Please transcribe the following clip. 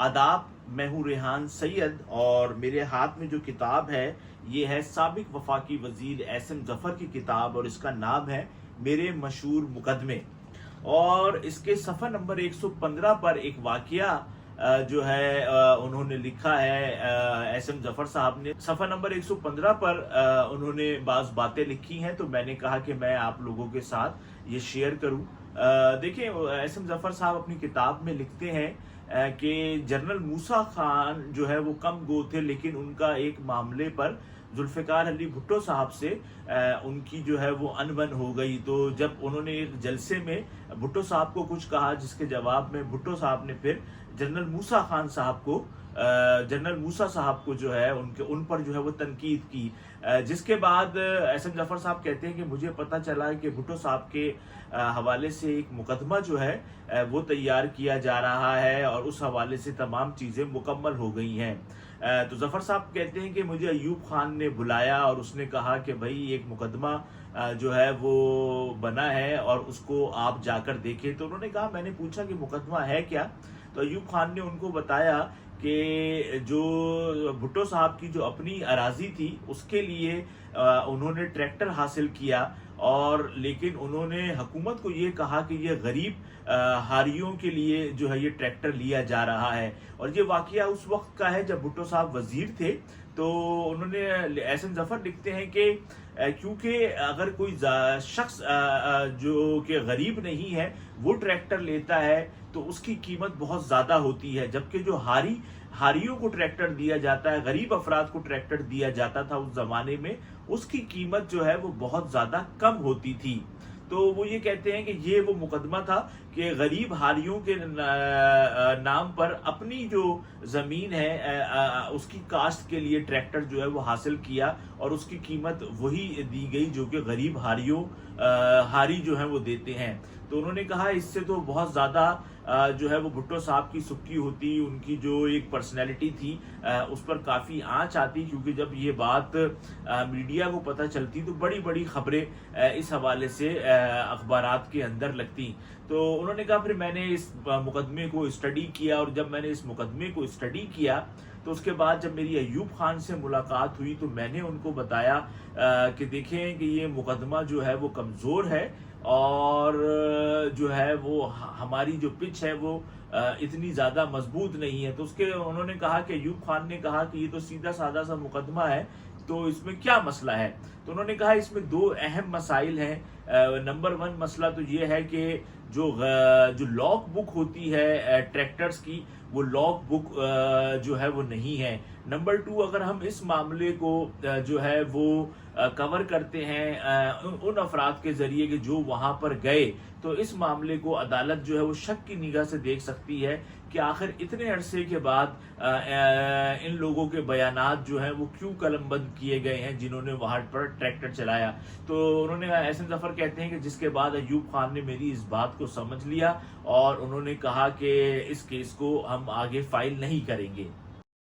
आदाब। मैं हूँ रेहान सैयद और मेरे हाथ में जो किताब है ये है साबिक वफाकी वजीर एसएम जफर की किताब और इसका नाम है मेरे मशहूर मुकदमे। और इसके सफ़ा नंबर 115 पर एक वाकया जो है उन्होंने लिखा है एसएम जफर साहब ने। सफ़ा नंबर 115 पर उन्होंने बाज़ बातें लिखी हैं, तो मैंने कहा कि मैं आप लोगों के साथ ये शेयर करूं। देखिए, एसएम जफर साहब अपनी किताब में लिखते हैं कि जनरल मूसा खान जो है वो कम गो थे, लेकिन उनका एक मामले पर जुल्फ़िकार अली भुट्टो साहब से उनकी जो है वो अनबन हो गई। तो जब उन्होंने एक जलसे में भुट्टो साहब को कुछ कहा, जिसके जवाब में भुट्टो साहब ने फिर जनरल मूसा खान साहब को जनरल मूसा साहब को जो है उन पर जो है वो तनकीद की। जिसके बाद एसएम जफर साहब कहते हैं कि मुझे पता चला कि भुट्टो साहब के हवाले से एक मुकदमा जो है वो तैयार किया जा रहा है और उस हवाले से तमाम चीज़ें मुकम्मल हो गई हैं। तो जफर साहब कहते हैं कि मुझे अयूब खान ने बुलाया और उसने कहा कि भाई एक मुकदमा जो है वो बना है और उसको आप जाकर देखें। तो उन्होंने कहा, मैंने पूछा कि मुकदमा है क्या? तो अयूब खान ने उनको बताया कि जो भुट्टो साहब की जो अपनी अराजी थी उसके लिए उन्होंने ट्रैक्टर हासिल किया, और लेकिन उन्होंने हुकूमत को ये कहा कि ये गरीब हारियों के लिए जो है ये ट्रैक्टर लिया जा रहा है। और ये वाकया उस वक्त का है जब भुट्टो साहब वजीर थे। तो उन्होंने एसएम जफर लिखते हैं कि क्योंकि अगर कोई शख्स जो कि गरीब नहीं है वो ट्रैक्टर लेता है तो उसकी कीमत बहुत ज़्यादा होती है, जबकि जो हारियों को ट्रैक्टर दिया जाता है, गरीब अफराद को ट्रैक्टर दिया जाता था उस ज़माने में, उसकी कीमत जो है वो बहुत ज़्यादा कम होती थी। तो वो ये कहते हैं कि ये वो मुकदमा था कि गरीब हारियों के नाम पर अपनी जो ज़मीन है उसकी काश्त के लिए ट्रैक्टर जो है वो हासिल किया और उसकी कीमत वही दी गई जो कि गरीब हारी जो है वो देते हैं। तो उन्होंने कहा इससे तो बहुत ज़्यादा जो है वो भुट्टो साहब की सुक्की होती, उनकी जो एक पर्सनैलिटी थी उस पर काफ़ी आंच आती, क्योंकि जब ये बात मीडिया को पता चलती तो बड़ी बड़ी खबरें इस हवाले से अखबारात के अंदर लगती। तो उन्होंने कहा फिर मैंने इस मुकदमे को स्टडी किया, और जब मैंने इस मुकदमे को स्टडी किया तो उसके बाद जब मेरी अयूब खान से मुलाकात हुई तो मैंने उनको बताया कि देखें कि ये मुकदमा जो है वो कमज़ोर है और जो है वो हमारी जो पिच है वो इतनी ज़्यादा मजबूत नहीं है। तो उसके उन्होंने कहा कि अयूब खान ने कहा कि ये तो सीधा साधा सा मुकदमा है, तो इसमें क्या मसला है? तो उन्होंने कहा इसमें दो अहम मसाइल हैं। नंबर 1 मसला तो ये है कि जो लॉग बुक होती है ट्रैक्टर्स की, वो लॉग बुक जो है वो नहीं है। नंबर 2, अगर हम इस मामले को जो है वो कवर करते हैं उन अफराद के ज़रिए कि जो वहाँ पर गए, तो इस मामले को अदालत जो है वो शक की निगाह से देख सकती है कि आखिर इतने अरसे के बाद इन लोगों के बयानात जो हैं वो क्यों कलमबंद किए गए हैं जिन्होंने वहाँ पर ट्रैक्टर चलाया। तो उन्होंने एसएम जफर कहते हैं कि जिसके बाद अयूब खान ने मेरी इस बात को समझ लिया और उन्होंने कहा कि इस केस को हम आगे फाइल नहीं करेंगे।